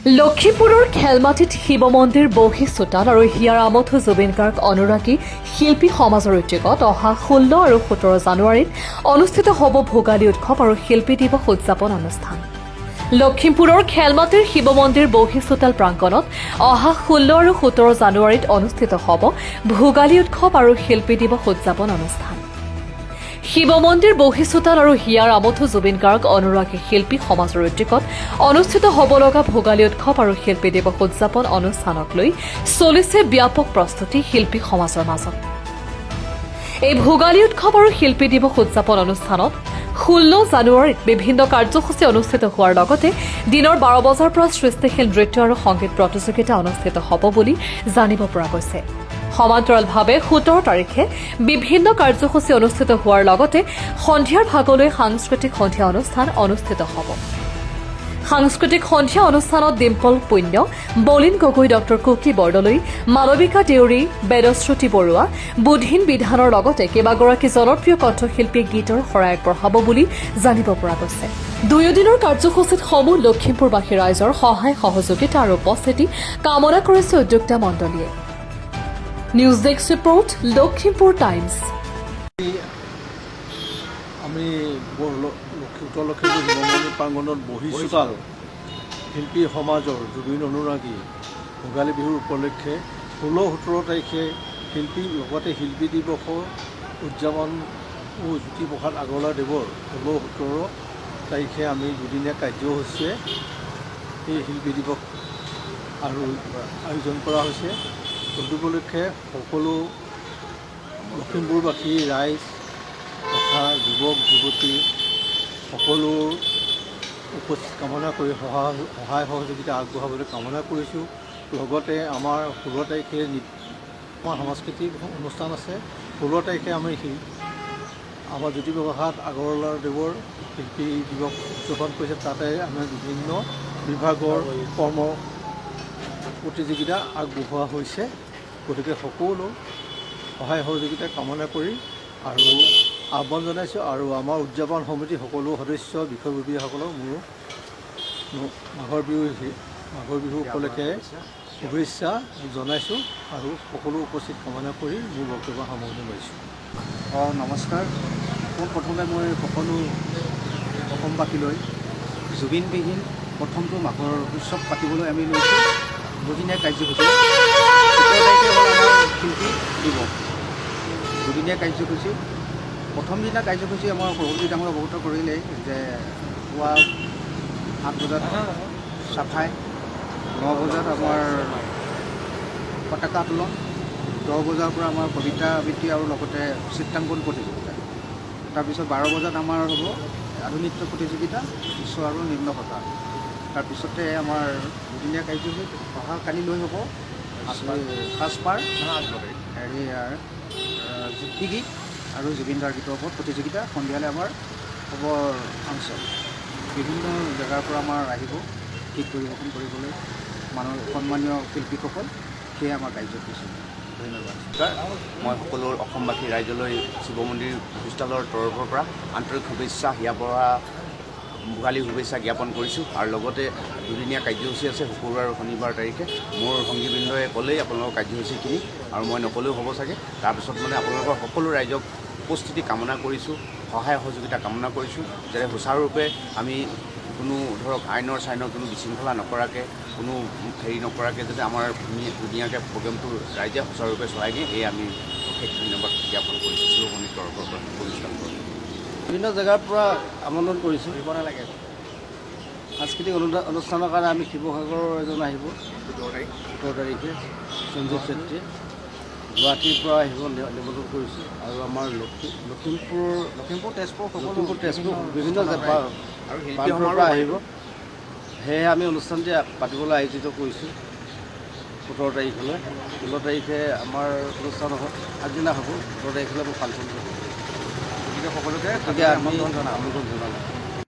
লখিমপুৰৰ খেলমাটিত শিৱ মন্দিৰ বহি চোতাল আৰু হিয়াৰ আমঠু জুবিন গাৰ্গ অনুৰাগী শিল্পী সমাজৰ উদ্যোগত অহা 16 আৰু 17 জানুৱাৰীত অনুষ্ঠিত হ'ব ভোগালী উৎসৱ আৰু শিল্পী দিৱস উদযাপন অনুষ্ঠান। লখিমপুৰৰ খেলমাটিৰ শিৱ মন্দিৰ বহি চোতাল প্ৰাংগণত অহা 16 আৰু 17 জানুৱাৰীত অনুষ্ঠিত হ'ব ভোগালী উৎসৱ আৰু শিল্পী দিৱস উদযাপন অনুষ্ঠান। শিৱ মন্দিৰ বহি চোতাল আৰু হিয়াৰ আমঠু জুবিন গাৰ্গ অনুৰাগী শিল্পী সমাজৰ উদ্যোগত অনুষ্ঠিত হ'ব লগা ভোগালী উৎসৱ আৰু শিল্পী দিৱস উদযাপন অনুষ্ঠানক লৈ চলিছে ব্যাপক প্ৰস্তুতি শিল্পী সমাজৰ মাজত। এই ভোগালী উৎসৱ আৰু শিল্পী দিৱস উদযাপন অনুষ্ঠানত 16 জানুৱাৰীত বিভিন্ন কাৰ্যসূচী অনুষ্ঠিত হোৱাৰ লগতে দিনৰ 12 বজাৰ পৰা সৃষ্টিশীল নৃত্য আৰু সংগীত প্ৰতিযোগিতা অনুষ্ঠিত হ'ব বুলি জানিব পৰা গৈছে। সমান্তৰালভাৱে 17 তাৰিখে বিভিন্ন কাৰ্যসূচী অনুষ্ঠিত হোৱাৰ লগতে সন্ধিয়াৰ ভাগলৈ সাংস্কৃতিক সন্ধিয়া অনুষ্ঠান অনুষ্ঠিত হ'ব। সাংস্কৃতিক সন্ধিয়া অনুষ্ঠানত ডিম্পল পুণ্য, বলিন গগৈ, ডক্টৰ কুকি বৰদলৈ, মালবিকা দেউৰী, বেদশ্ৰুতি বৰুৱা, বুধিন বিধানৰ লগতে কেইবাগৰাকী জনপ্ৰিয় কণ্ঠশিল্পীয়ে গীতৰ শৰাই আগবঢ়াব বুলি জানিব পৰা গৈছে। দুয়োদিনৰ কাৰ্যসূচীত সমূহ লখিমপুৰবাসী ৰাইজৰ সহায় সহযোগিতা আৰু উপস্থিতি কামনা কৰিছে উদ্যোক্তা মণ্ডলীয়ে। News desk report, Lakhimpur Times. আমি উত্তৰ লখিমপুৰ শিৱমন্দিৰ প্ৰাংগণত বহি চোতাল শিল্পী সমাজৰ জুবিন অনুৰাগী ভোগালী বিহুৰ উপলক্ষে 16-17 তাৰিখে লগতে শিল্পী দিৱসৰ উদযাপন জ্যোতিপ্ৰসাদ আগৰৱালাদেৱৰ 16-17 তাৰিখে আমি দুদিনীয়া কাৰ্যসূচীৰে এই শিল্পী দিৱস আয়োজন কৰা হৈছে। তদুপলক্ষে সকলো লখিমপুৰবাসী ৰাইজ তথা যুৱক যুৱতী সকলো উপস্থিত কামনা কৰি সহায় সহযোগিতা আগবঢ়াবলৈ কামনা কৰিছোঁ। লগতে আমাৰ 16 তাৰিখে আমাৰ সাংস্কৃতিক অনুষ্ঠান আছে। 16 তাৰিখে আমি আমাৰ জ্যোতিপ্ৰসাদ আগৰৱালাদেৱৰ শিল্পী দিৱস উদযাপন কৰিছে। তাতে আমাৰ বিভিন্ন বিভাগৰ কৰ্ম প্ৰতিযোগিতা আগবঢ়োৱা হৈছে। গতিকে সকলো সহায় সহযোগিতা কামনা কৰি আৰু আহ্বান জনাইছোঁ আৰু আমাৰ উদযাপন সমিতিৰ সকলো সদস্য বিষয়ববীয়াসকলক মোৰ মাঘৰ বিহু উপলক্ষে শুভেচ্ছা জনাইছোঁ আৰু সকলো উপস্থিত কামনা কৰি মোৰ বক্তব্য সামৰণি মাৰিছোঁ। নমস্কাৰ। প্ৰথমে মই সকলো অসমবাসীলৈ জুবিনবিহীন প্ৰথমটো মাঘৰ উৎসৱ পাতিবলৈ আমি লৈছোঁ দুদিনীয়া কাৰ্যসূচী। 17 তাৰিখে হ'ল আমাৰ শিল্পী দিৱস, দুদিনীয়া কাৰ্যসূচী। প্ৰথম দিনা কাৰ্যসূচী আমাৰ সভাপতি ডাঙৰে অৱগত কৰিলেই যে পুৱা 8 বজাত চাফাই, 9 বজাত আমাৰ পতাকা উত্তোলন, 10 বজাৰ পৰা আমাৰ কবিতা আবৃত্তি আৰু লগতে চিত্ৰাংকন প্ৰতিযোগিতা। তাৰপিছত 12 বজাত আমাৰ হ'ব আধুনিক নৃত্য প্ৰতিযোগিতা, বিশ্ব আৰু নিম্ন ভাষা। তাৰপিছতে আমাৰ দুদিনীয়া কাৰ্যসূচী অহা কালিলৈ হ'ব সাজপাৰ, যুক্তিগীত আৰু জুবিনদাৰ গীতৰ ওপৰত প্ৰতিযোগিতা। সন্ধিয়ালৈ আমাৰ হ'ব ফাংচন। বিভিন্ন জেগাৰ পৰা আমাৰ আহিব গীত পৰিৱেশন কৰিবলৈ সন্মানীয় শিল্পীসকল। সেয়ে আমাৰ কাৰ্যসূচী। ধন্যবাদ। মই সকলো অসমবাসী ৰাইজলৈ শিৱ মন্দিৰ হোষ্টেলৰ তৰফৰ পৰা আন্তৰিক শুভেচ্ছা ভোগালী শুভেচ্ছা জ্ঞাপন কৰিছোঁ। আৰু লগতে দুদিনীয়া কাৰ্যসূচী আছে শুকুৰবাৰ আৰু শনিবাৰ তাৰিখে। মোৰ সংগীবৃন্দই ক'লেই আপোনালোকৰ কাৰ্যসূচীখিনি আৰু মই নক'লেও হ'ব চাগে। তাৰপিছত আপোনালোকৰ সকলো ৰাইজক উপস্থিতি কামনা কৰিছোঁ, সহায় সহযোগিতা কামনা কৰিছোঁ, যাতে সুচাৰুৰূপে আমি কোনো আইনৰ কোনো বিশৃংখলা নকৰাকৈ, কোনো নকৰাকৈ যাতে আমাৰ ধুনীয়াকৈ প্ৰগ্ৰেমটো ৰাইজে সুচাৰুৰূপে চলাই দিয়ে, সেয়ে আমি অশেষ ধন্যবাদ জ্ঞাপন কৰিছোঁ শিৱমন্দিৰ তৰফৰ পৰা অনুষ্ঠান কৰি। বিভিন্ন জেগাৰ পৰা আমন্ত্ৰণ কৰিছোঁ। সাংস্কৃতিক অনুষ্ঠানৰ কাৰণে আমি শিৱসাগৰৰ এজন আহিব 17 তাৰিখে সঞ্জীৱ চেত্ৰী, গুৱাহাটীৰ পৰা আহিব নিমন্ত্ৰণ কৰিছোঁ। আৰু আমাৰ লখিমপুৰ তেজপুৰ বিভিন্ন প্ৰান্তৰ পৰা আহিব। সেয়েহে আমি অনুষ্ঠানটি পাতিবলৈ আয়োজিত কৰিছোঁ 17 তাৰিখলৈ। 16 তাৰিখে আমাৰ অনুষ্ঠান আগদিনা হ'ব, 17 তাৰিখলৈ মোৰ ফাংচন হ'ব। গতিকে সকলোকে আমন্ত্ৰণ জনালোঁ।